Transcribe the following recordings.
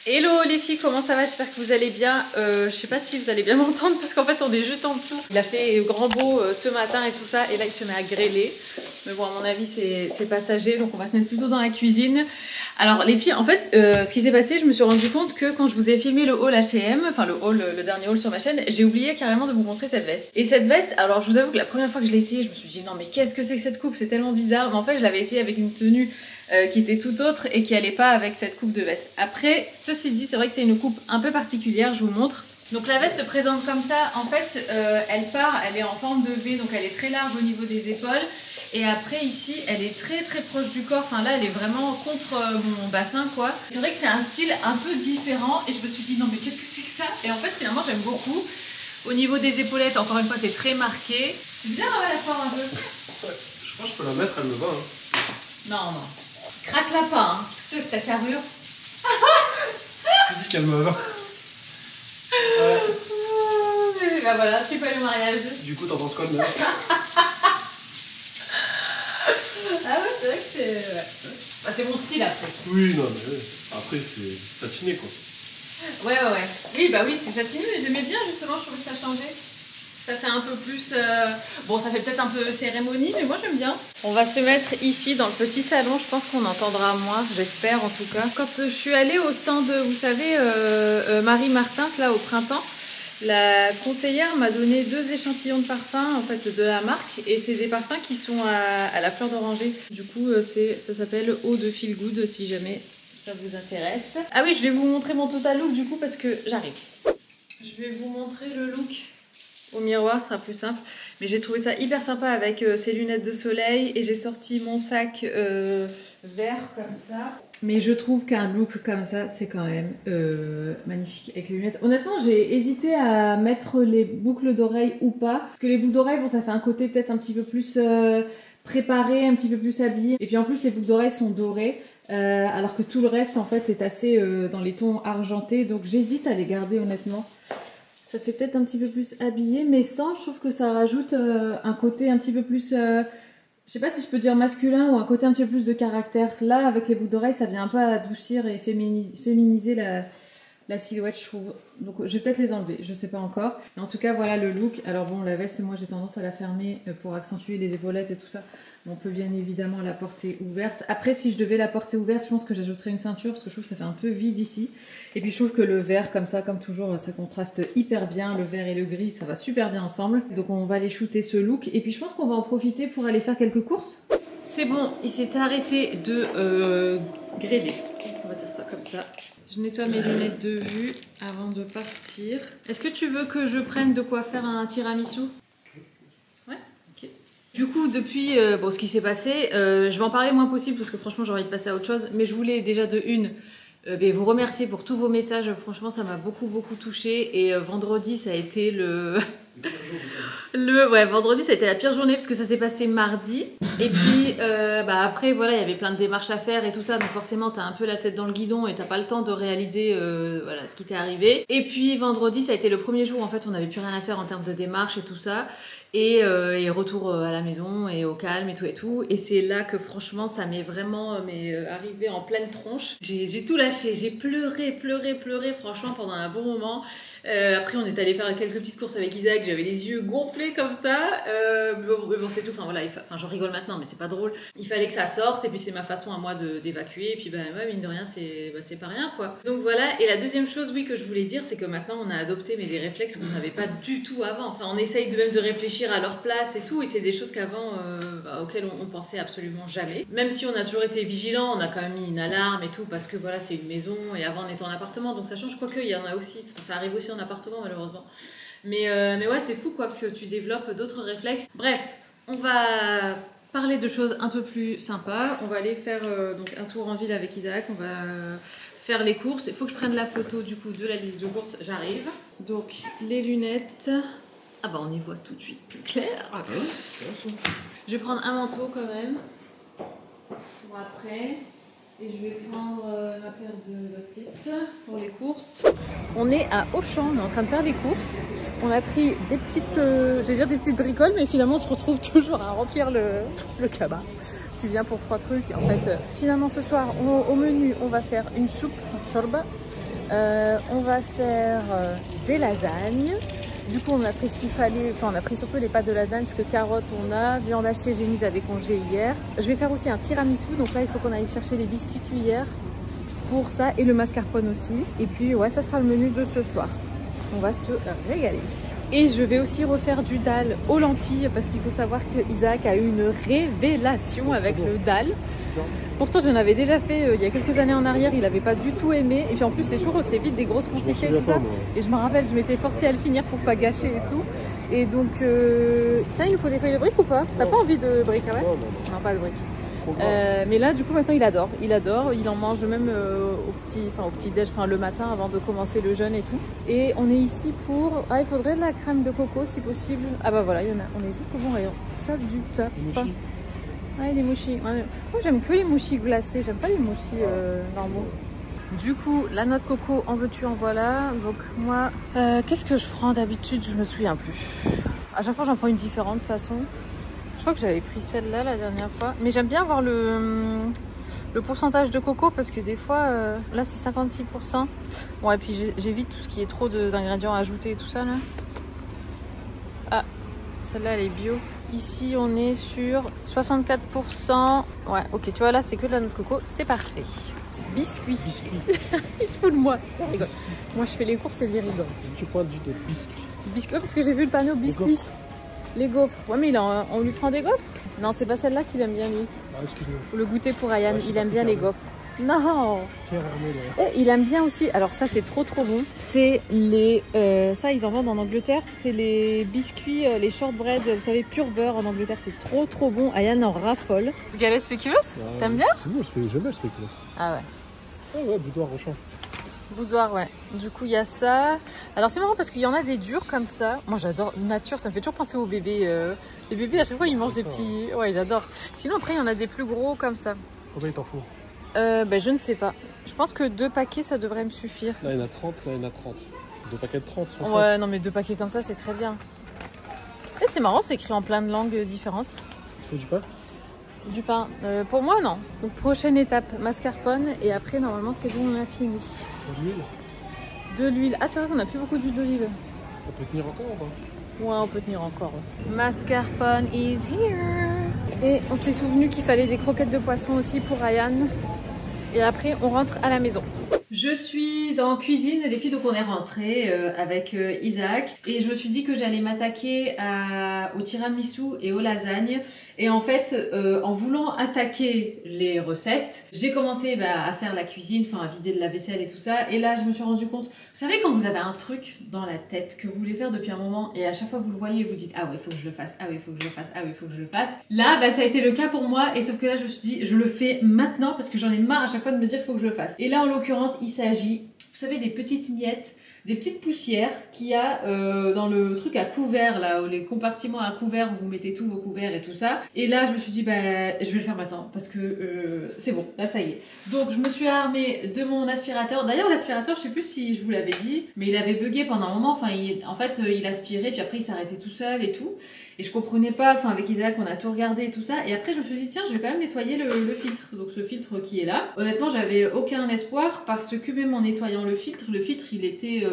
Hello les filles, comment ça va? J'espère que vous allez bien. Je sais pas si vous allez bien m'entendre parce qu'en fait on est juste en dessous. Il a fait grand beau ce matin et tout ça et là il se met à grêler. Mais bon, à mon avis c'est passager, donc on va se mettre plutôt dans la cuisine. Alors les filles, en fait ce qui s'est passé, je me suis rendu compte que quand je vous ai filmé le haul H&M, enfin le dernier haul sur ma chaîne, j'ai oublié carrément de vous montrer cette veste. Et cette veste, alors je vous avoue que la première fois que je l'ai essayée, je me suis dit non mais qu'est-ce que c'est que cette coupe, c'est tellement bizarre. Mais en fait je l'avais essayée avec une tenue qui était tout autre et qui allait pas avec cette coupe de veste. Après, ceci dit, c'est vrai que c'est une coupe un peu particulière, je vous montre. Donc la veste se présente comme ça, en fait elle est en forme de V, donc elle est très large au niveau des épaules. Et après ici, elle est très très proche du corps, enfin là elle est vraiment contre mon bassin quoi. C'est vrai que c'est un style un peu différent et je me suis dit non mais qu'est-ce que c'est que ça? Et en fait finalement j'aime beaucoup. Au niveau des épaulettes, encore une fois c'est très marqué. C'est bien la forme un peu. Ouais, je crois que je peux la mettre, elle me va. Hein. Non, non. Craque-la pas, hein. Qu'est-ce que ta carrure? Tu dis qu'elle me va. Bah voilà, tu fais le mariage. Du coup, t'en penses quoi de ma veste? Ah ouais, c'est vrai que c'est... Ouais. Bah, c'est mon style après. Oui, non, mais après, c'est satiné quoi. Ouais. Oui, bah oui, c'est satiné, mais j'aimais bien justement, je trouvais que ça changeait. Ça fait un peu plus... Bon, ça fait peut-être un peu cérémonie, mais moi j'aime bien. On va se mettre ici dans le petit salon, je pense qu'on entendra moins, j'espère en tout cas. Quand je suis allée au stand, vous savez, Marie Martins, là au printemps, la conseillère m'a donné 2 échantillons de parfums en fait de la marque et c'est des parfums qui sont à la fleur d'oranger. Du coup, ça s'appelle Eau de Feel Good si jamais ça vous intéresse. Ah oui, je vais vous montrer mon total look du coup parce que j'arrive. Je vais vous montrer le look. Au miroir, ce sera plus simple. Mais j'ai trouvé ça hyper sympa avec ces lunettes de soleil. Et j'ai sorti mon sac vert comme ça. Mais je trouve qu'un look comme ça, c'est quand même magnifique avec les lunettes. Honnêtement, j'ai hésité à mettre les boucles d'oreilles ou pas. Parce que les boucles d'oreilles, bon, ça fait un côté peut-être un petit peu plus préparé, un petit peu plus habillé. Et puis en plus, les boucles d'oreilles sont dorées. Alors que tout le reste, en fait, est assez dans les tons argentés. Donc j'hésite à les garder honnêtement. Ça fait peut-être un petit peu plus habillé, mais sans, je trouve que ça rajoute un côté un petit peu plus, je sais pas si je peux dire masculin ou un côté un petit peu plus de caractère. Là, avec les boucles d'oreilles, ça vient un peu adoucir et féminiser la silhouette, je trouve. Donc je vais peut-être les enlever, je sais pas encore. Mais en tout cas, voilà le look. Alors bon, la veste, moi j'ai tendance à la fermer pour accentuer les épaulettes et tout ça. On peut bien évidemment la porter ouverte. Après, si je devais la porter ouverte, je pense que j'ajouterais une ceinture parce que je trouve que ça fait un peu vide ici. Et puis je trouve que le vert, comme ça, comme toujours, ça contraste hyper bien. Le vert et le gris, ça va super bien ensemble. Donc on va aller shooter ce look. Et puis je pense qu'on va en profiter pour aller faire quelques courses. C'est bon, il s'est arrêté de grêler. On va dire ça comme ça. Je nettoie mes lunettes de vue avant de partir. Est-ce que tu veux que je prenne de quoi faire un tiramisu? Ouais, ok. Du coup, depuis bon, ce qui s'est passé, je vais en parler le moins possible parce que franchement j'ai envie de passer à autre chose. Mais je voulais déjà de une vous remercier pour tous vos messages. Franchement, ça m'a beaucoup touchée. Et vendredi, ça a été vendredi, ça a été la pire journée parce que ça s'est passé mardi. Et puis après, voilà, il y avait plein de démarches à faire et tout ça. Donc forcément, t'as un peu la tête dans le guidon et t'as pas le temps de réaliser voilà, ce qui t'est arrivé. Et puis vendredi, ça a été le premier jour. En fait, on n'avait plus rien à faire en termes de démarches et tout ça. Et retour à la maison et au calme et tout. Et c'est là que franchement, ça m'est vraiment arrivé en pleine tronche. J'ai tout lâché. J'ai pleuré franchement pendant un bon moment. Après, on est allé faire quelques petites courses avec Isaac. J'avais les yeux gonflés comme ça. Mais bon, c'est tout. Enfin voilà, j'en rigole maintenant, mais c'est pas drôle. Il fallait que ça sorte. Et puis c'est ma façon à moi d'évacuer. Et puis ouais, mine de rien, c'est pas rien quoi. Donc voilà. Et la deuxième chose, oui, que je voulais dire, c'est que maintenant on a adopté des réflexes qu'on n'avait pas du tout avant. Enfin, on essaye même de réfléchir à leur place et tout, et c'est des choses qu'avant auxquelles on pensait absolument jamais. Même si on a toujours été vigilant, on a quand même mis une alarme et tout parce que voilà, c'est une maison et avant on était en appartement, donc ça change. Quoique il y en a aussi, ça arrive aussi en appartement malheureusement. Mais ouais, c'est fou quoi parce que tu développes d'autres réflexes. Bref, on va parler de choses un peu plus sympas. On va aller faire donc un tour en ville avec Isaac. On va faire les courses. Il faut que je prenne la photo du coup de la liste de courses. J'arrive. Donc les lunettes. Ah bah on y voit tout de suite plus clair. Je vais prendre un manteau quand même pour après. Et je vais prendre ma paire de baskets pour les courses. On est à Auchan, on est en train de faire les courses. On a pris des petites, des petites bricoles, mais finalement on se retrouve toujours à remplir le cabas. Tu viens pour 3 trucs. En fait, finalement ce soir, au menu, on va faire une soupe, shorba, On va faire des lasagnes. Du coup, on a pris ce qu'il fallait. Enfin, on a pris surtout les pâtes de lasagne parce que carottes, on a. Viande hachée, j'ai mise à décongeler hier. Je vais faire aussi un tiramisu. Donc là, il faut qu'on aille chercher les biscuits cuillères pour ça et le mascarpone aussi. Et puis, ouais, ça sera le menu de ce soir. On va se régaler. Et je vais aussi refaire du dalle aux lentilles parce qu'il faut savoir que Isaac a eu une révélation avec le dalle. Pourtant, j'en avais déjà fait il y a quelques années en arrière, il n'avait pas du tout aimé. Et puis en plus, c'est vite des grosses quantités tout ça. Et je me rappelle, je m'étais forcée à le finir pour pas gâcher et tout. Et donc, tiens, il nous faut des feuilles de briques ou pas? T'as pas envie de briques, ah ouais? Non, pas de briques. Mais là, du coup, maintenant, il adore. Il en mange même au petit-déj, le matin avant de commencer le jeûne et tout. Et on est ici pour... Ah, il faudrait de la crème de coco si possible. Ah bah voilà, il y en a. On est juste au bon rayon. Top du top. Ouais, des mouchis. Ouais. Moi, j'aime que les mouchis glacés. J'aime pas les mouchis normaux. Du coup, la noix de coco, en veux-tu, en voilà. Donc moi, qu'est-ce que je prends d'habitude? Je me souviens plus. À chaque fois, j'en prends une différente de toute façon. Je crois que j'avais pris celle-là la dernière fois. Mais j'aime bien voir le pourcentage de coco parce que des fois, là c'est 56%. Bon, et puis j'évite tout ce qui est trop d'ingrédients ajoutés et tout ça là. Ah, celle-là elle est bio. Ici on est sur 64%. Ouais, ok, tu vois là c'est que de la noix de coco, c'est parfait. Biscuits. Il se fout de moi. Moi je fais les courses et les rigole. Tu prends du biscuit. Biscuits parce que j'ai vu le panneau biscuits. Les gaufres. Ouais, mais on lui prend des gaufres? Non, c'est pas celle-là qu'il aime bien, lui. Ah, excuse-moi. Le goûter pour Ryan, il aime bien les gaufres. Non. Et il aime bien aussi, alors ça c'est trop bon, c'est les, ça ils en vendent en Angleterre, c'est les biscuits, les shortbread, vous savez, pur beurre en Angleterre, c'est trop bon. Ryan en raffole. Galette spéculoos, t'aimes bien? C'est bon, j'aime bien le spéculoos. Ah ouais. Ah ouais, boudoir Rochon. Boudoir, ouais. Du coup, il y a ça. Alors, c'est marrant parce qu'il y en a des durs comme ça. Moi, j'adore nature. Ça me fait toujours penser aux bébés. Les bébés, à chaque fois, ils mangent des petits... Ouais, ils adorent. Sinon, après, il y en a des plus gros comme ça. Combien il t'en faut? Je ne sais pas. Je pense que 2 paquets, ça devrait me suffire. Là, il y en a 30. Là, il y en a 30. 2 paquets de 30. Ouais, non, mais 2 paquets comme ça, c'est très bien. Et c'est marrant, c'est écrit en plein de langues différentes. Il faut du pain? Du pain. Pour moi, non. Donc, prochaine étape, mascarpone. Et après, normalement, c'est bon, on a fini. De l'huile? De l'huile. Ah, c'est vrai qu'on n'a plus beaucoup d'huile d'olive. On peut tenir encore ou pas? Ouais, on peut tenir encore. Mascarpone is here. Et on s'est souvenu qu'il fallait des croquettes de poisson aussi pour Ryan. Et après, on rentre à la maison. Je suis en cuisine, les filles, donc on est rentrées avec Isaac. Et je me suis dit que j'allais m'attaquer au tiramisu et aux lasagnes. Et en fait, en voulant attaquer les recettes, j'ai commencé à faire la cuisine, à vider de la vaisselle et tout ça. Et là, je me suis rendu compte, vous savez quand vous avez un truc dans la tête que vous voulez faire depuis un moment et à chaque fois vous le voyez et vous dites « Ah ouais, il faut que je le fasse, ah ouais, il faut que je le fasse, ah ouais, il faut que je le fasse ». Là, ça a été le cas pour moi et sauf que là, je me suis dit « Je le fais maintenant parce que j'en ai marre à chaque fois de me dire qu'il faut que je le fasse ». Et là, en l'occurrence, il s'agit, vous savez, des petites miettes, des petites poussières qu'il y a dans le truc à couvert, là, les compartiments à couvert où vous mettez tous vos couverts et tout ça. Et là, je me suis dit, je vais le faire maintenant parce que c'est bon, là, ça y est. Donc, je me suis armée de mon aspirateur. D'ailleurs, l'aspirateur, je sais plus si je vous l'avais dit, mais il avait bugué pendant un moment. En fait, il aspirait, puis après, il s'arrêtait tout seul et tout. Et je comprenais pas, avec Isaac, on a tout regardé et tout ça. Et après, je me suis dit, tiens, je vais quand même nettoyer le filtre. Donc, ce filtre qui est là. Honnêtement, j'avais aucun espoir parce que même en nettoyant le filtre, il était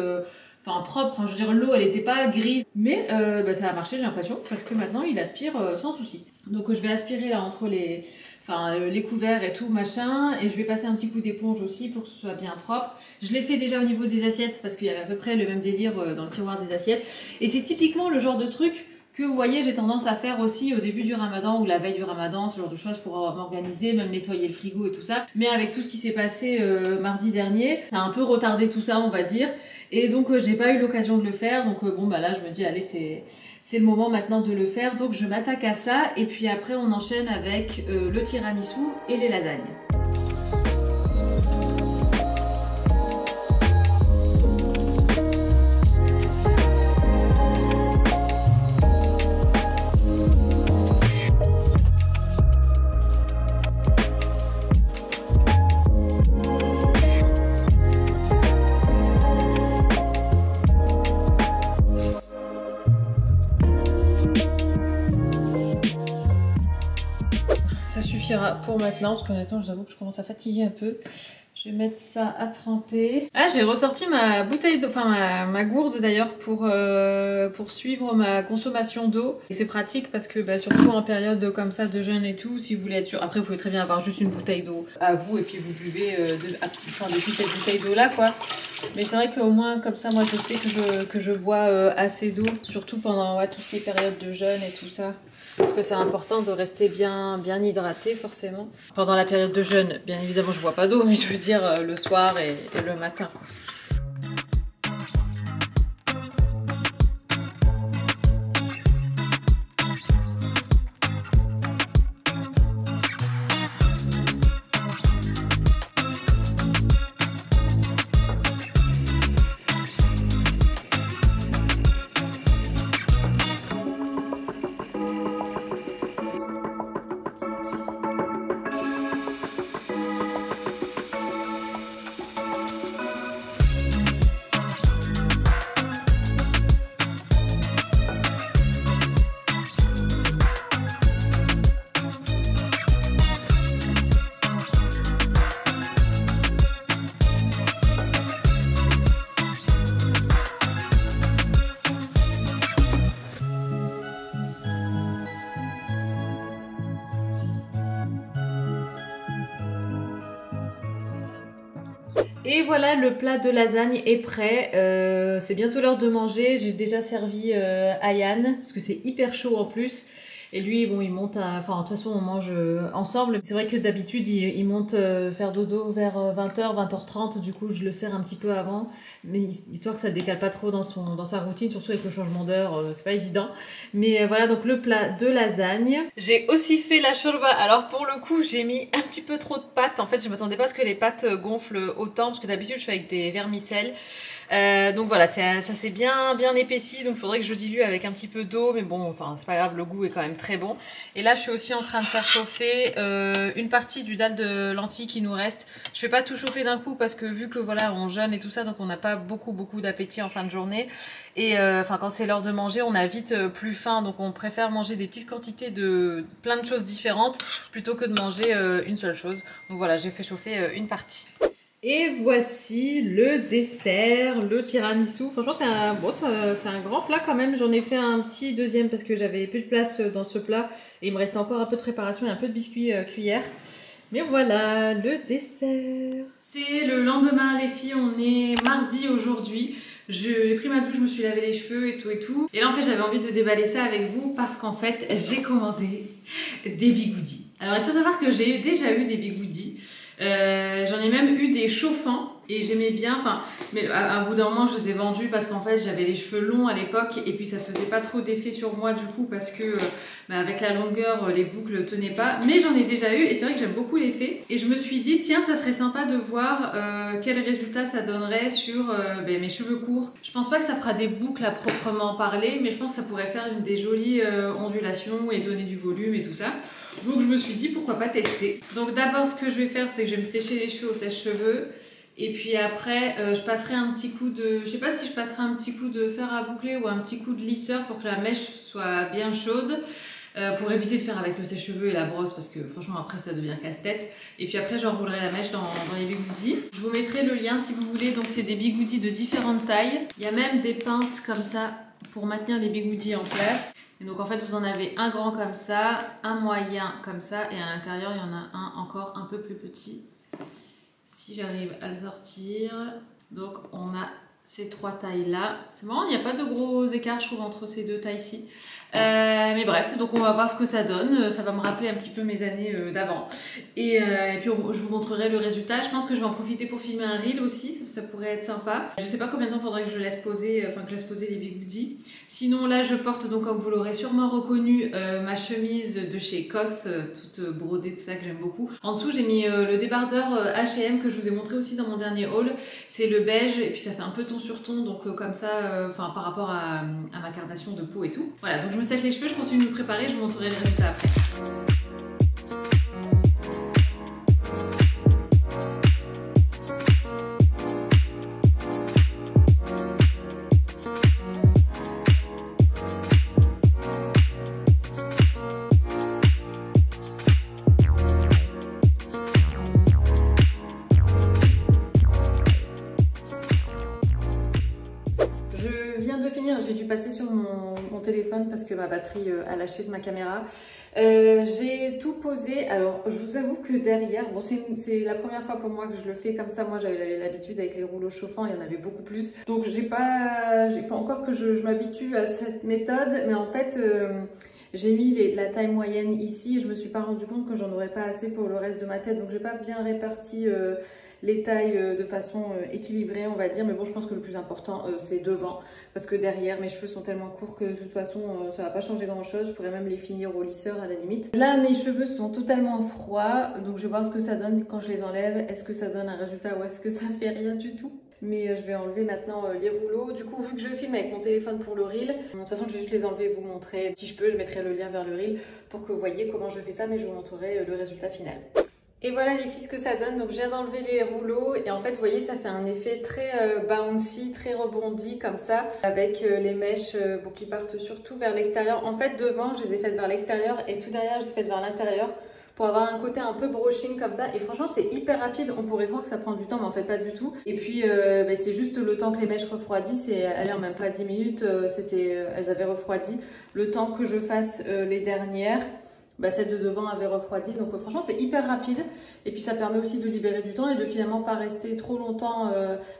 propre. Je veux dire, l'eau, elle était pas grise. Mais ça a marché, j'ai l'impression, parce que maintenant, il aspire sans souci. Donc, je vais aspirer là entre les couverts et tout, machin. Et je vais passer un petit coup d'éponge aussi pour que ce soit bien propre. Je l'ai fait déjà au niveau des assiettes parce qu'il y avait à peu près le même délire dans le tiroir des assiettes. Et c'est typiquement le genre de truc que vous voyez, j'ai tendance à faire aussi au début du ramadan ou la veille du ramadan, ce genre de choses pour m'organiser, même nettoyer le frigo et tout ça. Mais avec tout ce qui s'est passé mardi dernier, ça a un peu retardé tout ça, on va dire. Et donc, j'ai pas eu l'occasion de le faire. Donc, là, je me dis, allez, c'est le moment maintenant de le faire. Donc, je m'attaque à ça. Et puis après, on enchaîne avec le tiramisu et les lasagnes. Ça suffira pour maintenant, parce qu'honnêtement, je vous avoue que je commence à fatiguer un peu. Je Je vais mettre ça à tremper. Ah, j'ai ressorti ma bouteille d'eau, enfin ma gourde d'ailleurs pour suivre ma consommation d'eau. Et c'est pratique parce que surtout en période comme ça de jeûne et tout, si vous voulez être sûr, après vous pouvez très bien avoir juste une bouteille d'eau à vous et puis vous buvez depuis cette bouteille d'eau là quoi. Mais c'est vrai qu'au moins comme ça, moi je sais que je bois assez d'eau, surtout pendant tout ce qui est période de jeûne et tout ça. Parce que c'est important de rester bien hydraté forcément. Pendant la période de jeûne, bien évidemment je bois pas d'eau, mais je veux dire le soir et le matin quoi. Et voilà, le plat de lasagne est prêt. C'est bientôt l'heure de manger. J'ai déjà servi à Yann, parce que c'est hyper chaud en plus. Et lui, bon, il monte à... Enfin, de toute façon, on mange ensemble. C'est vrai que d'habitude, il monte faire dodo vers 20h, 20h30. Du coup, je le sers un petit peu avant. Mais histoire que ça ne décale pas trop dans sa routine, surtout avec le changement d'heure, c'est pas évident. Mais voilà, donc le plat de lasagne. J'ai aussi fait la shorba. Alors, pour le coup, j'ai mis un petit peu trop de pâtes. En fait, je m'attendais pas à ce que les pâtes gonflent autant, parce que d'habitude, je fais avec des vermicelles. Donc voilà, ça s'est bien épaissi, donc il faudrait que je dilue avec un petit peu d'eau, mais bon, enfin c'est pas grave, le goût est quand même très bon. Et là je suis aussi en train de faire chauffer une partie du dalle de lentilles qui nous reste. Je fais pas tout chauffer d'un coup parce que vu que voilà on jeûne et tout ça, donc on n'a pas beaucoup d'appétit en fin de journée. Et enfin quand c'est l'heure de manger, on a vite plus faim, donc on préfère manger des petites quantités de plein de choses différentes plutôt que de manger une seule chose. Donc voilà, j'ai fait chauffer une partie. Et voici le dessert, le tiramisu. Franchement, c'est un grand plat quand même. J'en ai fait un petit deuxième parce que j'avais plus de place dans ce plat. Et il me restait encore un peu de préparation et un peu de biscuits cuillère. Mais voilà, le dessert. C'est le lendemain, les filles. On est mardi aujourd'hui. J'ai pris ma douche, je me suis lavé les cheveux et tout. Et là, en fait, j'avais envie de déballer ça avec vous parce qu'en fait, j'ai commandé des bigoudis. Alors, il faut savoir que j'ai déjà eu des bigoudis. J'en ai même eu des chauffants et j'aimais bien, enfin, mais à bout d'un moment je les ai vendus parce qu'en fait j'avais les cheveux longs à l'époque et puis ça faisait pas trop d'effet sur moi du coup parce que avec la longueur les boucles tenaient pas, mais j'en ai déjà eu et c'est vrai que j'aime beaucoup l'effet et je me suis dit tiens ça serait sympa de voir quel résultat ça donnerait sur mes cheveux courts. Je pense pas que ça fera des boucles à proprement parler, mais je pense que ça pourrait faire des jolies ondulations et donner du volume et tout ça. Donc je me suis dit pourquoi pas tester. Donc d'abord ce que je vais faire c'est que je vais me sécher les cheveux au sèche-cheveux. Et puis après je passerai un petit coup de... Je sais pas si je passerai un petit coup de fer à boucler ou un petit coup de lisseur pour que la mèche soit bien chaude. Pour éviter de faire avec le sèche-cheveux et la brosse parce que franchement après ça devient casse-tête. Et puis après j'enroulerai la mèche dans les bigoudis. Je vous mettrai le lien si vous voulez. Donc c'est des bigoudis de différentes tailles. Il y a même des pinces comme ça pour maintenir les bigoudis en place. Et donc en fait vous en avez un grand comme ça, un moyen comme ça et à l'intérieur il y en a un encore un peu plus petit. Si j'arrive à le sortir. Donc on a ces trois tailles là. C'est marrant, il n'y a pas de gros écarts je trouve entre ces deux tailles-ci. Mais bref, donc on va voir ce que ça donne. Ça va me rappeler un petit peu mes années d'avant. Et puis je vous montrerai le résultat. Je pense que je vais en profiter pour filmer un reel aussi. Ça pourrait être sympa. Je sais pas combien de temps faudrait que je laisse poser, les bigoudis. Sinon là, je porte donc comme vous l'aurez sûrement reconnu ma chemise de chez COS, toute brodée, tout ça que j'aime beaucoup. En dessous, j'ai mis le débardeur H&M que je vous ai montré aussi dans mon dernier haul. C'est le beige et puis ça fait un peu ton sur ton, donc comme ça, par rapport à ma carnation de peau et tout. Voilà, donc je me sèche les cheveux, je continue de me préparer, je vous montrerai les résultats après. Je viens de finir, j'ai dû passer sur mon téléphone parce que ma batterie a lâché de ma caméra. J'ai tout posé. Alors, je vous avoue que derrière, bon, c'est la première fois pour moi que je le fais comme ça. Moi, j'avais l'habitude avec les rouleaux chauffants, il y en avait beaucoup plus. Donc, j'ai pas encore que je m'habitue à cette méthode, mais en fait, j'ai mis la taille moyenne ici. Je me suis pas rendu compte que j'en aurais pas assez pour le reste de ma tête, donc j'ai pas bien réparti les tailles de façon équilibrée, on va dire. Mais bon, je pense que le plus important, c'est devant. Parce que derrière, mes cheveux sont tellement courts que de toute façon, ça va pas changer grand chose. Je pourrais même les finir au lisseur à la limite. Là, mes cheveux sont totalement froids. Donc, je vais voir ce que ça donne quand je les enlève. Est-ce que ça donne un résultat ou est-ce que ça fait rien du tout? Mais je vais enlever maintenant les rouleaux. Du coup, vu que je filme avec mon téléphone pour le reel, de toute façon, je vais juste les enlever et vous montrer. Si je peux, je mettrai le lien vers le reel pour que vous voyez comment je fais ça, mais je vous montrerai le résultat final. Et voilà les filles ce que ça donne. Donc je viens d'enlever les rouleaux et en fait vous voyez ça fait un effet très bouncy, très rebondi comme ça avec les mèches bon, qui partent surtout vers l'extérieur. En fait devant je les ai faites vers l'extérieur et tout derrière je les ai faites vers l'intérieur pour avoir un côté un peu brushing comme ça. Et franchement c'est hyper rapide, on pourrait croire que ça prend du temps mais en fait pas du tout. Et puis c'est juste le temps que les mèches refroidissent et allez en même pas 10 minutes elles avaient refroidi. Le temps que je fasse les dernières, celle de devant avait refroidi, donc franchement c'est hyper rapide et puis ça permet aussi de libérer du temps et de finalement pas rester trop longtemps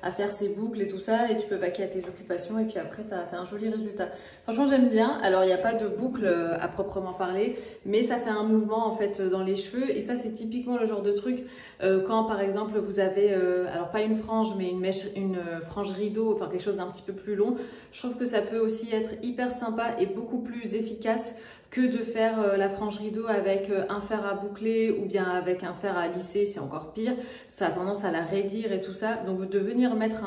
à faire ses boucles et tout ça, et tu peux vaquer à tes occupations et puis après t'as un joli résultat. Franchement j'aime bien. Alors il n'y a pas de boucle à proprement parler, mais ça fait un mouvement en fait dans les cheveux et ça c'est typiquement le genre de truc quand par exemple vous avez alors pas une frange mais une frange rideau, enfin quelque chose d'un petit peu plus long. Je trouve que ça peut aussi être hyper sympa et beaucoup plus efficace que de faire la frange rideau avec un fer à boucler ou bien avec un fer à lisser, c'est encore pire. Ça a tendance à la raidir et tout ça. Donc de venir mettre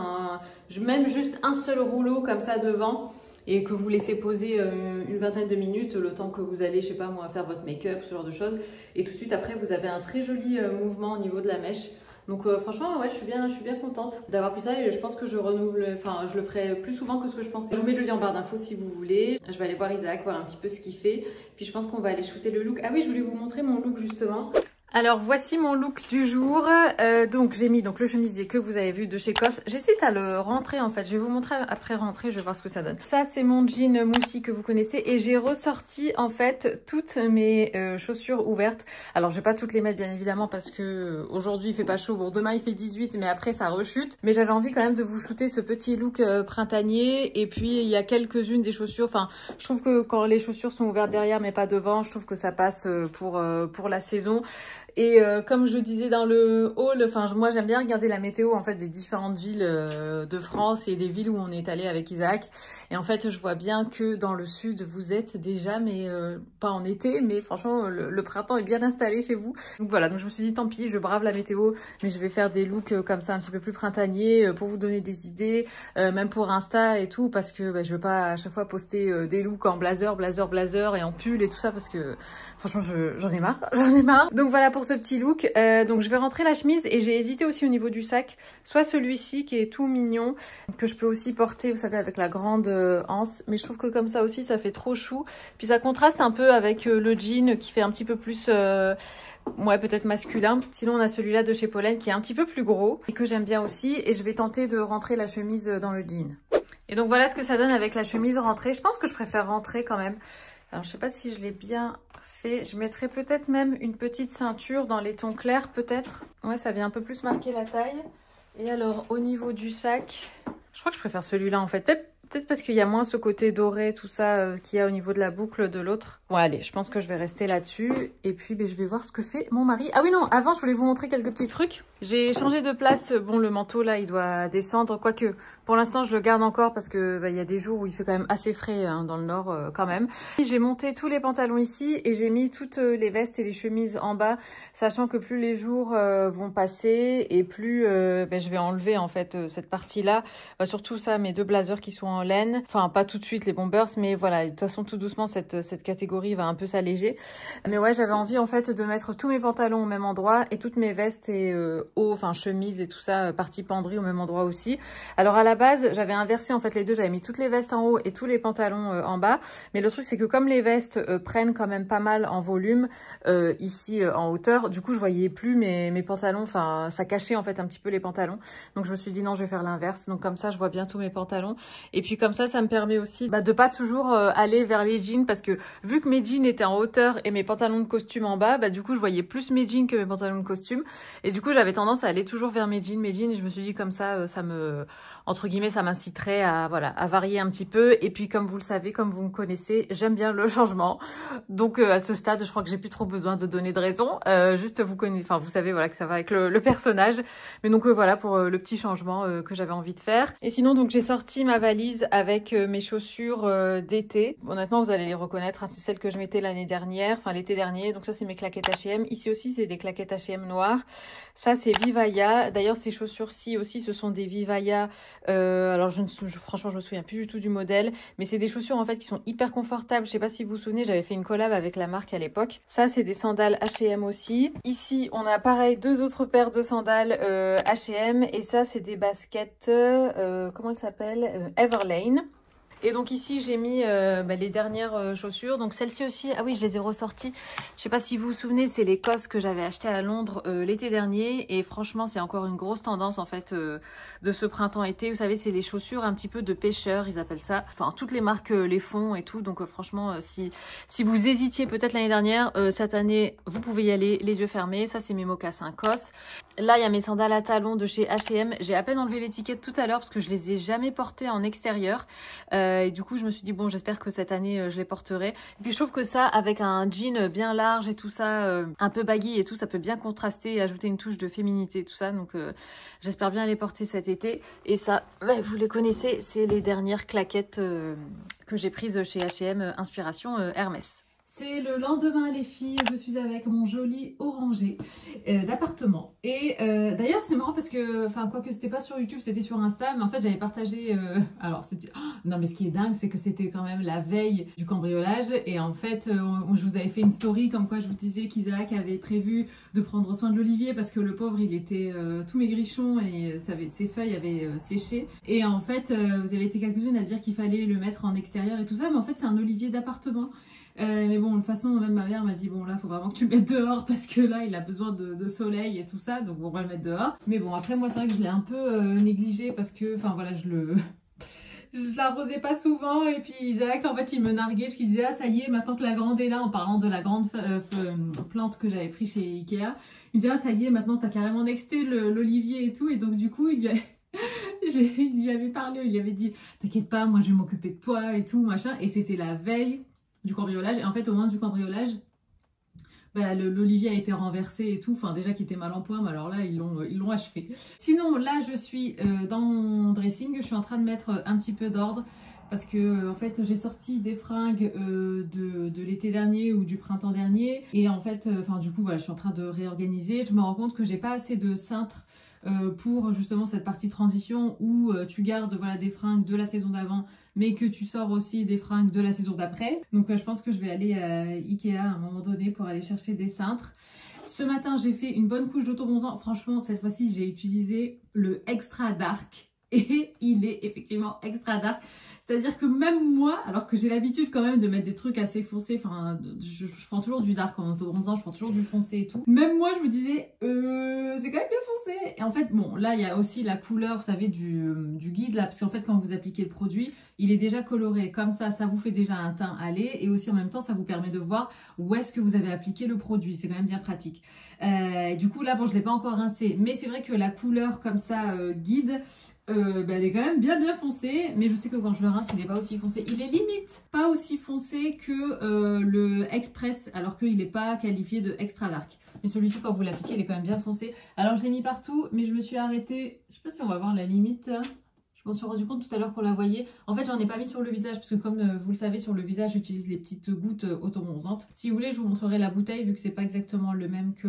même juste un seul rouleau comme ça devant et que vous laissez poser une vingtaine de minutes, le temps que vous allez, je sais pas moi, faire votre make-up, ce genre de choses. Et tout de suite après, vous avez un très joli mouvement au niveau de la mèche. Donc franchement, ouais, je suis bien contente d'avoir pris ça et je pense que je le ferai plus souvent que ce que je pensais. Je vous mets le lien en barre d'infos si vous voulez. Je vais aller voir Isaac, voir un petit peu ce qu'il fait. Puis je pense qu'on va aller shooter le look. Ah oui, je voulais vous montrer mon look justement. Alors voici mon look du jour. Donc j'ai mis le chemisier que vous avez vu de chez COS. J'essaie à le rentrer en fait. Je vais vous montrer après rentrer, je vais voir ce que ça donne. Ça c'est mon jean moussi que vous connaissez et j'ai ressorti en fait toutes mes chaussures ouvertes. Alors je vais pas toutes les mettre bien évidemment parce que aujourd'hui il fait pas chaud. Bon demain il fait 18 mais après ça rechute. Mais j'avais envie quand même de vous shooter ce petit look printanier. Et puis il y a quelques-unes des chaussures. Enfin je trouve que quand les chaussures sont ouvertes derrière mais pas devant, je trouve que ça passe pour la saison. Et comme je le disais dans le haul, moi j'aime bien regarder la météo en fait des différentes villes de France et des villes où on est allé avec Isaac. Et en fait je vois bien que dans le sud vous êtes déjà, mais pas en été, mais franchement le printemps est bien installé chez vous. Donc voilà, donc je me suis dit tant pis, je brave la météo, mais je vais faire des looks comme ça un petit peu plus printaniers pour vous donner des idées, même pour Insta et tout, parce que je veux pas à chaque fois poster des looks en blazer et en pull et tout ça parce que franchement j'en ai marre. Donc voilà pour ce petit look. Donc je vais rentrer la chemise et j'ai hésité aussi au niveau du sac, soit celui-ci qui est tout mignon que je peux aussi porter, vous savez, avec la grande anse, mais je trouve que comme ça aussi ça fait trop chou, puis ça contraste un peu avec le jean qui fait un petit peu plus ouais, peut-être masculin. Sinon on a celui-là de chez Pollen qui est un petit peu plus gros et que j'aime bien aussi, et je vais tenter de rentrer la chemise dans le jean. Et donc voilà ce que ça donne avec la chemise rentrée. Je pense que je préfère rentrer quand même. Alors je sais pas si je l'ai bien fait. Je mettrai peut-être même une petite ceinture dans les tons clairs peut-être. Ouais, ça vient un peu plus marquer la taille. Et alors au niveau du sac, je crois que je préfère celui-là en fait. Peut-être parce qu'il y a moins ce côté doré, tout ça, qu'il y a au niveau de la boucle de l'autre. Bon allez, je pense que je vais rester là-dessus. Et puis je vais voir ce que fait mon mari. Ah oui non, avant je voulais vous montrer quelques petits trucs. J'ai changé de place. Bon, le manteau là, il doit descendre. Quoique, pour l'instant, je le garde encore parce que il y a des jours où il fait quand même assez frais hein, dans le nord quand même. J'ai monté tous les pantalons ici et j'ai mis toutes les vestes et les chemises en bas, sachant que plus les jours vont passer et plus je vais enlever en fait cette partie-là. Surtout ça, mes deux blazers qui sont en laine. Enfin, pas tout de suite les bombers, mais voilà, de toute façon, tout doucement, cette catégorie coloris va un peu s'alléger. Mais ouais, j'avais envie en fait de mettre tous mes pantalons au même endroit et toutes mes vestes et hauts, enfin chemises et tout ça, partie penderie au même endroit aussi. Alors à la base, j'avais inversé en fait les deux, j'avais mis toutes les vestes en haut et tous les pantalons en bas. Mais le truc c'est que comme les vestes prennent quand même pas mal en volume ici en hauteur, du coup je voyais plus mes pantalons, enfin ça cachait en fait un petit peu les pantalons. Donc je me suis dit non, je vais faire l'inverse. Donc comme ça je vois bientôt mes pantalons. Et puis comme ça me permet aussi de pas toujours aller vers les jeans parce que vu que mes jeans étaient en hauteur et mes pantalons de costume en bas, du coup je voyais plus mes jeans que mes pantalons de costume. Et du coup j'avais tendance à aller toujours vers mes jeans et je me suis dit comme ça, ça me, entre guillemets, ça m'inciterait à, voilà, à varier un petit peu. Et puis comme vous le savez, comme vous me connaissez, j'aime bien le changement. Donc à ce stade, je crois que j'ai plus trop besoin de donner de raison. Juste vous connaissez, enfin vous savez voilà que ça va avec le personnage. Mais donc voilà pour le petit changement que j'avais envie de faire. Et sinon donc j'ai sorti ma valise avec mes chaussures d'été. Honnêtement vous allez les reconnaître, hein, c'est celles que je mettais l'année dernière, enfin l'été dernier. Donc ça c'est mes claquettes H&M. Ici aussi c'est des claquettes H&M noires. Ça c'est Vivaya. D'ailleurs ces chaussures-ci aussi ce sont des Vivaya. Alors franchement je me souviens plus du tout du modèle, mais c'est des chaussures en fait qui sont hyper confortables. Je sais pas si vous vous souvenez, j'avais fait une collab avec la marque à l'époque. Ça c'est des sandales H&M aussi. Ici on a pareil deux autres paires de sandales H&M et ça c'est des baskets comment elles s'appellent, Everlane. Et donc ici j'ai mis les dernières chaussures. Donc celles-ci aussi, ah oui je les ai ressorties. Je sais pas si vous vous souvenez, c'est les COS que j'avais achetées à Londres l'été dernier. Et franchement c'est encore une grosse tendance en fait de ce printemps-été. Vous savez c'est les chaussures un petit peu de pêcheurs, ils appellent ça. Enfin toutes les marques les font et tout. Donc franchement si vous hésitiez peut-être l'année dernière, cette année vous pouvez y aller les yeux fermés. Ça c'est mes mocassins COS. Là il y a mes sandales à talons de chez H&M. J'ai à peine enlevé l'étiquette tout à l'heure parce que je les ai jamais portées en extérieur. Et du coup je me suis dit bon j'espère que cette année je les porterai. Et puis je trouve que ça avec un jean bien large et tout ça, un peu baggy et tout, ça peut bien contraster et ajouter une touche de féminité et tout ça. Donc j'espère bien les porter cet été. Et ça, vous les connaissez, c'est les dernières claquettes que j'ai prises chez H&M, inspiration Hermès. C'est le lendemain les filles, je suis avec mon joli orangé d'appartement. Et d'ailleurs c'est marrant parce que, enfin quoique c'était pas sur YouTube, c'était sur Insta, mais en fait j'avais partagé, alors c'était, non mais ce qui est dingue c'est que c'était quand même la veille du cambriolage. Et en fait je vous avais fait une story comme quoi je vous disais qu'Isaac avait prévu de prendre soin de l'olivier parce que le pauvre il était tout maigrichon et ses feuilles avaient séché. Et en fait vous avez été quelques-unes à dire qu'il fallait le mettre en extérieur et tout ça, mais en fait c'est un olivier d'appartement. Mais bon, de toute façon, même ma mère m'a dit bon là, faut vraiment que tu le mettes dehors parce que là, il a besoin de soleil et tout ça, donc on va le mettre dehors. Mais bon, après moi, c'est vrai que je l'ai un peu négligé parce que, enfin voilà, je l'arrosais pas souvent. Et puis Isaac, en fait, il me narguait parce qu'il disait ah ça y est, maintenant que la grande est là, en parlant de la grande plante que j'avais pris chez Ikea, il me dit ah ça y est, maintenant t'as carrément nexté l'olivier et tout. Et donc du coup, il lui avait parlé, il lui avait dit t'inquiète pas, moi je vais m'occuper de toi et tout machin. Et c'était la veille du cambriolage. Et en fait au moment du cambriolage l'olivier a été renversé et tout, enfin déjà qui était mal en point, mais alors là ils l'ont achevé. Sinon là je suis dans mon dressing, je suis en train de mettre un petit peu d'ordre parce que en fait j'ai sorti des fringues de l'été dernier ou du printemps dernier et en fait du coup voilà, je suis en train de réorganiser. Je me rends compte que j'ai pas assez de cintres pour justement cette partie transition où tu gardes voilà des fringues de la saison d'avant mais que tu sors aussi des fringues de la saison d'après. Donc je pense que je vais aller à Ikea à un moment donné pour aller chercher des cintres. Ce matin j'ai fait une bonne couche d'autobronzant. Franchement cette fois-ci j'ai utilisé le extra dark et il est effectivement extra dark. C'est-à-dire que même moi, alors que j'ai l'habitude quand même de mettre des trucs assez foncés, enfin je prends toujours du dark en autobronzant, je prends toujours du foncé et tout. Même moi je me disais, c'est quand même bien foncé. Et en fait bon, là il y a aussi la couleur, vous savez, du guide là, parce qu'en fait quand vous appliquez le produit, il est déjà coloré. Comme ça vous fait déjà un teint allé et aussi en même temps ça vous permet de voir où est-ce que vous avez appliqué le produit. C'est quand même bien pratique. Du coup là bon je ne l'ai pas encore rincé, mais c'est vrai que la couleur comme ça guide, elle est quand même bien foncée, mais je sais que quand je le rince il n'est pas aussi foncé. Il est limite pas aussi foncé que le Express, alors qu'il n'est pas qualifié de extra dark. Mais celui-ci quand vous l'appliquez il est quand même bien foncé. Alors je l'ai mis partout, mais je me suis arrêtée, je sais pas si on va voir la limite. Je m'en suis rendu compte tout à l'heure pour la voyer. En fait j'en ai pas mis sur le visage parce que comme vous le savez sur le visage j'utilise les petites gouttes autobronzantes. Si vous voulez je vous montrerai la bouteille vu que c'est pas exactement le même que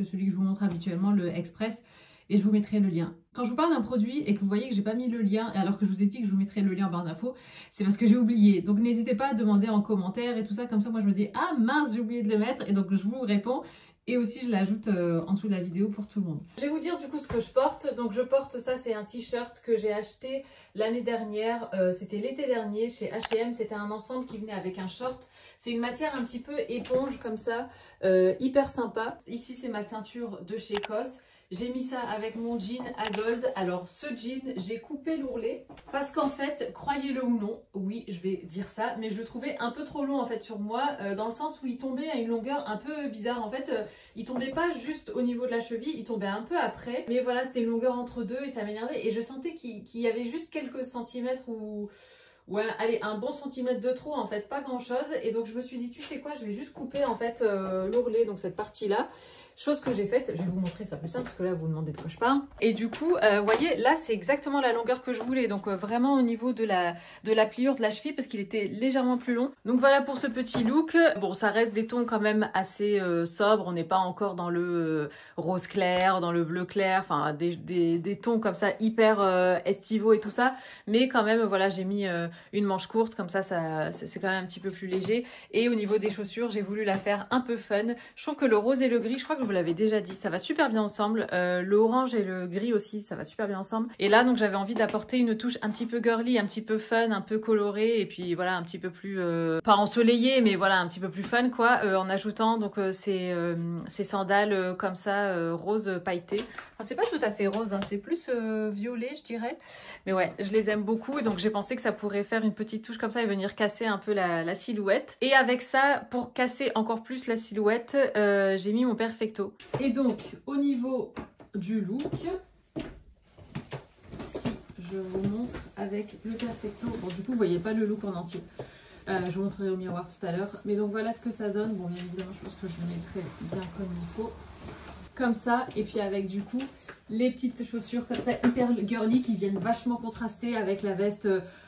celui que je vous montre habituellement, le Express. et je vous mettrai le lien. Quand je vous parle d'un produit et que vous voyez que j'ai pas mis le lien, alors que je vous ai dit que je vous mettrai le lien en barre d'infos, c'est parce que j'ai oublié. Donc n'hésitez pas à demander en commentaire et tout ça, comme ça moi je me dis ah mince j'ai oublié de le mettre et donc je vous réponds. Et aussi je l'ajoute en dessous de la vidéo pour tout le monde. Je vais vous dire du coup ce que je porte. Donc je porte ça, c'est un t-shirt que j'ai acheté l'année dernière. C'était l'été dernier chez H&M. C'était un ensemble qui venait avec un short. C'est une matière un petit peu éponge comme ça, hyper sympa. Ici c'est ma ceinture de chez COS. J'ai mis ça avec mon jean à gold. Alors ce jean, j'ai coupé l'ourlet parce qu'en fait, croyez-le ou non, oui je vais dire ça, mais je le trouvais un peu trop long en fait sur moi, dans le sens où il tombait à une longueur un peu bizarre. En fait, il tombait pas juste au niveau de la cheville, il tombait un peu après. Mais voilà, c'était une longueur entre deux et ça m'énervait. Et je sentais qu'il y avait juste quelques centimètres ou... Ouais, allez, un bon centimètre de trop en fait, pas grand chose. Et donc je me suis dit, tu sais quoi, je vais juste couper en fait l'ourlet, donc cette partie-là. Chose que j'ai faite, je vais vous montrer ça plus simple parce que là vous me demandez de quoi je parle. Et du coup, vous voyez, là c'est exactement la longueur que je voulais. Donc vraiment au niveau de la pliure de la cheville parce qu'il était légèrement plus long. Donc voilà pour ce petit look. Bon, ça reste des tons quand même assez sobres. On n'est pas encore dans le rose clair, dans le bleu clair. Enfin des tons comme ça hyper estivaux et tout ça. Mais quand même, voilà, j'ai mis une manche courte. Comme ça c'est quand même un petit peu plus léger. Et au niveau des chaussures, j'ai voulu la faire un peu fun. Je trouve que le rose et le gris, je crois que je vous l'avais déjà dit, ça va super bien ensemble. Le orange et le gris aussi, ça va super bien ensemble. Et là, donc j'avais envie d'apporter une touche un petit peu girly, un petit peu fun, un peu colorée, et puis voilà, un petit peu plus, pas ensoleillé, mais voilà, un petit peu plus fun quoi, en ajoutant donc ces sandales comme ça, rose pailleté. Enfin, c'est pas tout à fait rose, hein, c'est plus violet, je dirais. Mais ouais, je les aime beaucoup, et donc j'ai pensé que ça pourrait faire une petite touche comme ça et venir casser un peu la silhouette. Et avec ça, pour casser encore plus la silhouette, j'ai mis mon Perfecto. Et donc, au niveau du look, si je vous montre avec le Perfecto, bon du coup vous voyez pas le look en entier, je vous montrerai au miroir tout à l'heure, mais donc voilà ce que ça donne. Bon bien évidemment je pense que je le mettrai bien comme il faut, comme ça, et puis avec du coup les petites chaussures comme ça hyper girly qui viennent vachement contraster avec la veste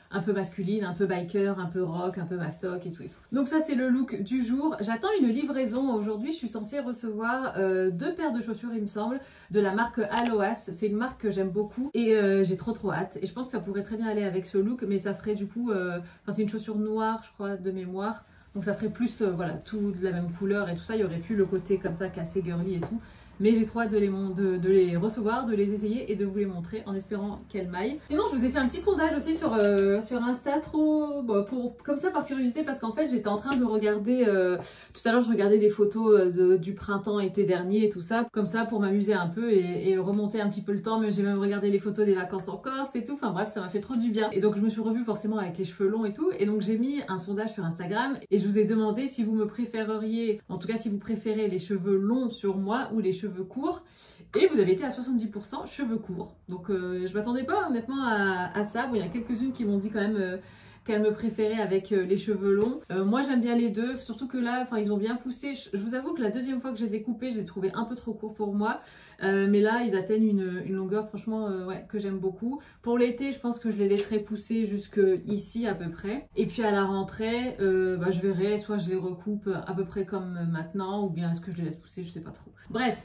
un peu masculine, un peu biker, un peu rock, un peu mastoc et tout et tout. Donc ça c'est le look du jour. J'attends une livraison aujourd'hui. Je suis censée recevoir 2 paires de chaussures il me semble, de la marque Aloas. C'est une marque que j'aime beaucoup et j'ai trop hâte. Et je pense que ça pourrait très bien aller avec ce look, mais ça ferait du coup, enfin c'est une chaussure noire je crois de mémoire. Donc ça ferait plus, voilà, tout de la même couleur et tout ça. Il y aurait plus le côté comme ça cassé girly et tout. Mais j'ai trop hâte de les recevoir, de les essayer et de vous les montrer en espérant qu'elles maillent. Sinon, je vous ai fait un petit sondage aussi sur Insta, comme ça par curiosité, parce qu'en fait, j'étais en train de regarder, tout à l'heure, je regardais des photos du printemps-été dernier et tout ça, comme ça pour m'amuser un peu et remonter un petit peu le temps. Mais j'ai même regardé les photos des vacances en Corse et tout. Enfin bref, ça m'a fait trop du bien. Et donc, je me suis revue forcément avec les cheveux longs et tout. Et donc, j'ai mis un sondage sur Instagram et je vous ai demandé si vous me préféreriez, en tout cas si vous préférez les cheveux longs sur moi ou les cheveux courts, et vous avez été à 70% cheveux courts. Donc je m'attendais pas honnêtement à ça. Bon, il y a quelques-unes qui m'ont dit quand même qu'elles me préféraient avec les cheveux longs. Moi j'aime bien les deux, surtout que là ils ont bien poussé. Je vous avoue que la deuxième fois que je les ai coupés, je les ai trouvés un peu trop courts pour moi, mais là ils atteignent une longueur franchement ouais, que j'aime beaucoup. Pour l'été, je pense que je les laisserai pousser jusque ici à peu près, et puis à la rentrée je verrai, soit je les recoupe à peu près comme maintenant, ou bien est-ce que je les laisse pousser, je sais pas trop. Bref,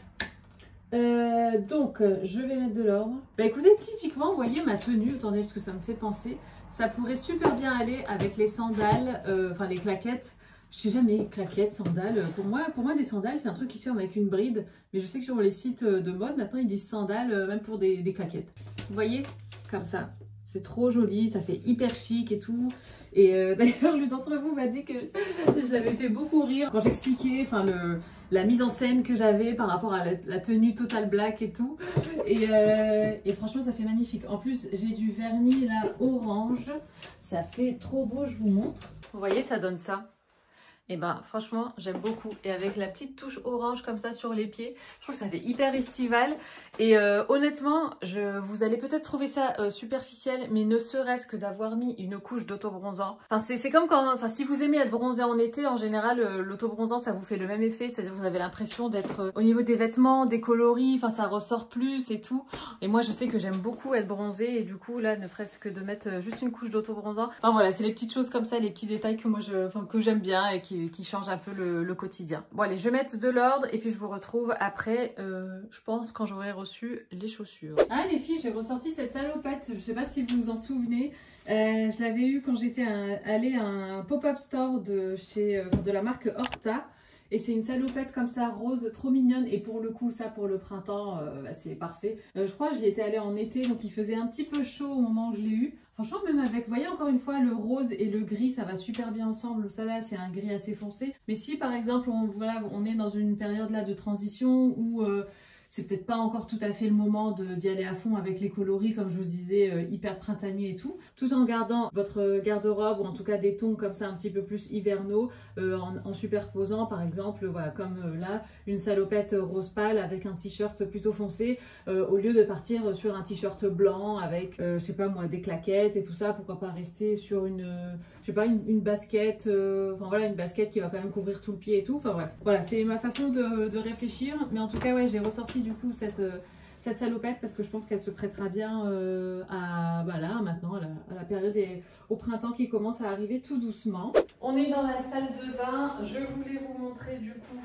donc je vais mettre de l'ordre. Bah écoutez, typiquement vous voyez ma tenue, attendez parce que ça me fait penser, ça pourrait super bien aller avec les sandales, enfin les claquettes. Je sais jamais, claquettes, sandales. Pour moi des sandales c'est un truc qui se fait avec une bride, mais je sais que sur les sites de mode maintenant ils disent sandales même pour des claquettes. Vous voyez, comme ça, c'est trop joli, ça fait hyper chic et tout. Et d'ailleurs l'une d'entre vous m'a dit que je l'avais fait beaucoup rire quand j'expliquais la mise en scène que j'avais par rapport à la tenue Total Black et tout. Et franchement ça fait magnifique. En plus j'ai du vernis là orange, ça fait trop beau, je vous montre. Vous voyez, ça donne ça. Et ben franchement j'aime beaucoup, et avec la petite touche orange comme ça sur les pieds, je trouve que ça fait hyper estival. Et honnêtement vous allez peut-être trouver ça superficiel, mais ne serait-ce que d'avoir mis une couche d'autobronzant, enfin c'est comme quand, enfin si vous aimez être bronzé en été, en général l'autobronzant ça vous fait le même effet, c'est-à-dire vous avez l'impression d'être au niveau des vêtements, des coloris, enfin ça ressort plus et tout. Et moi je sais que j'aime beaucoup être bronzée, et du coup là ne serait-ce que de mettre juste une couche d'autobronzant, enfin voilà, c'est les petites choses comme ça, les petits détails que moi que j'aime bien et qui qui change un peu le quotidien. Bon allez, je vais mettre de l'ordre et puis je vous retrouve après, je pense, quand j'aurai reçu les chaussures. Ah les filles, j'ai ressorti cette salopette, je sais pas si vous vous en souvenez. Je l'avais eu quand j'étais allée à un pop-up store de la marque Horta. Et c'est une salopette comme ça, rose, trop mignonne. Et pour le coup, ça pour le printemps, c'est parfait. Je crois que j'y étais allée en été, donc il faisait un petit peu chaud au moment où je l'ai eu. Franchement, même avec, vous voyez encore une fois, le rose et le gris, ça va super bien ensemble. Ça là, c'est un gris assez foncé. Mais si par exemple, on est dans une période là de transition où... c'est peut-être pas encore tout à fait le moment d'y aller à fond avec les coloris, comme je vous disais, hyper printanier et tout en gardant votre garde-robe, ou en tout cas des tons comme ça un petit peu plus hivernaux, en superposant par exemple, voilà, comme là, une salopette rose pâle avec un t-shirt plutôt foncé, au lieu de partir sur un t-shirt blanc avec, je sais pas moi, des claquettes et tout ça, pourquoi pas rester sur je sais pas, une basket, enfin voilà, une basket qui va quand même couvrir tout le pied et tout, enfin bref. Voilà, c'est ma façon de réfléchir, mais en tout cas, ouais, j'ai ressorti du coup cette salopette parce que je pense qu'elle se prêtera bien là, maintenant, à la période au printemps qui commence à arriver tout doucement. On est dans la salle de bain, je voulais vous montrer du coup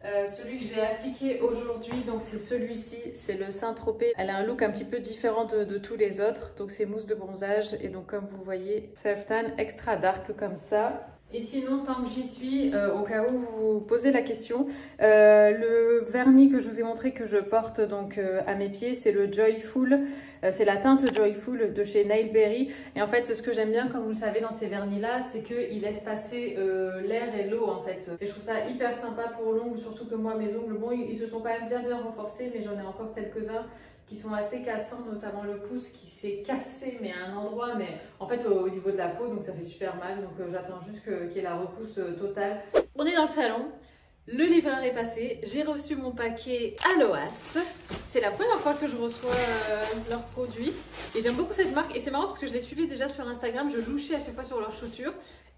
celui que j'ai appliqué aujourd'hui, donc c'est celui-ci, c'est le Saint-Tropez. Elle a un look un petit peu différent de tous les autres, donc c'est mousse de bronzage et donc comme vous voyez, self tan extra dark comme ça. Et sinon, tant que j'y suis, au cas où vous vous posez la question, le vernis que je vous ai montré que je porte donc à mes pieds, c'est le Joyful. C'est la teinte Joyful de chez Nailberry. Et en fait, ce que j'aime bien, comme vous le savez, dans ces vernis-là, c'est qu'ils laissent passer l'air et l'eau, en fait. Et je trouve ça hyper sympa pour l'ongle, surtout que moi, mes ongles, bon, ils se sont quand même bien renforcés, mais j'en ai encore quelques-uns qui sont assez cassants, notamment le pouce qui s'est cassé mais à un endroit, mais en fait au niveau de la peau, donc ça fait super mal, donc j'attends juste qu'il y ait la repousse totale. On est dans le salon, le livreur est passé, j'ai reçu mon paquet Aloas. C'est la première fois que je reçois leurs produits et j'aime beaucoup cette marque et c'est marrant parce que je les suivais déjà sur Instagram, je louchais à chaque fois sur leurs chaussures.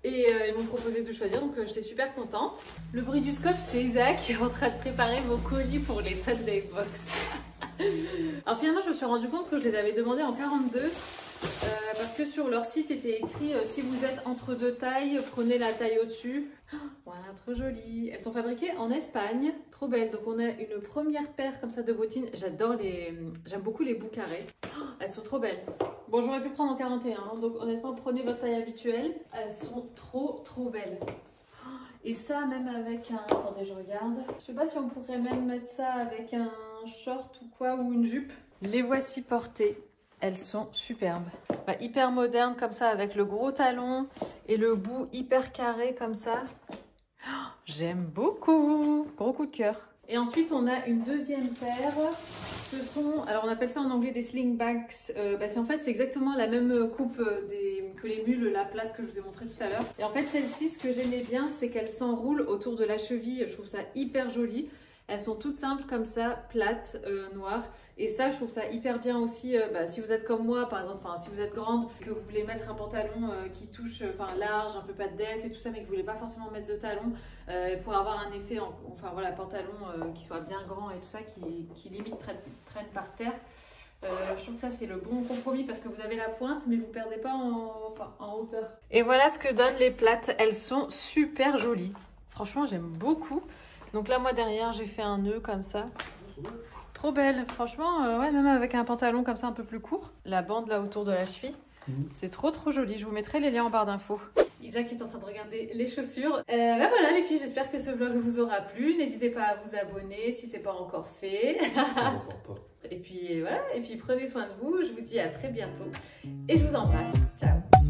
Et ils m'ont proposé de choisir, donc j'étais super contente. Le bruit du scotch, c'est Isaac qui est en train de préparer vos colis pour les Sunday Box. Alors finalement, je me suis rendu compte que je les avais demandés en 42 parce que sur leur site était écrit si vous êtes entre deux tailles, prenez la taille au-dessus. Voilà, trop joli. Elles sont fabriquées en Espagne, trop belles. Donc on a une première paire comme ça de bottines. J'aime beaucoup les bouts carrés. Elles sont trop belles. Bon, j'aurais pu prendre en 41, donc honnêtement, prenez votre taille habituelle. Elles sont trop belles. Et ça, même avec un... Attendez, je regarde. Je sais pas si on pourrait même mettre ça avec un short ou quoi, ou une jupe. Les voici portées. Elles sont superbes. Bah, hyper modernes comme ça, avec le gros talon et le bout hyper carré comme ça. Oh, j'aime beaucoup. Gros coup de cœur. Et ensuite, on a une deuxième paire. Ce sont, alors on appelle ça en anglais des slingbacks. En fait, c'est exactement la même coupe que les mules, la plate que je vous ai montré tout à l'heure. Et en fait, celle-ci, ce que j'aimais bien, c'est qu'elle s'enroule autour de la cheville. Je trouve ça hyper joli. Elles sont toutes simples comme ça, plates, noires. Et ça, je trouve ça hyper bien aussi. Si vous êtes comme moi, par exemple, si vous êtes grande, que vous voulez mettre un pantalon qui touche, large, un peu pas de def et tout ça, mais que vous voulez pas forcément mettre de talons, pour avoir un effet, pantalon qui soit bien grand et tout ça, qui limite traîne par terre. Je trouve que ça c'est le bon compromis parce que vous avez la pointe mais vous perdez pas en hauteur. Et voilà ce que donnent les plates. Elles sont super jolies. Franchement, j'aime beaucoup. Donc là, moi, derrière, j'ai fait un nœud comme ça. Trop belle. Franchement, ouais, même avec un pantalon comme ça un peu plus court. La bande là autour de la cheville. C'est trop joli. Je vous mettrai les liens en barre d'infos. Isaac est en train de regarder les chaussures. Voilà les filles, j'espère que ce vlog vous aura plu. N'hésitez pas à vous abonner si c'est pas encore fait. Et puis voilà, et puis prenez soin de vous. Je vous dis à très bientôt. Et je vous embrasse. Ciao.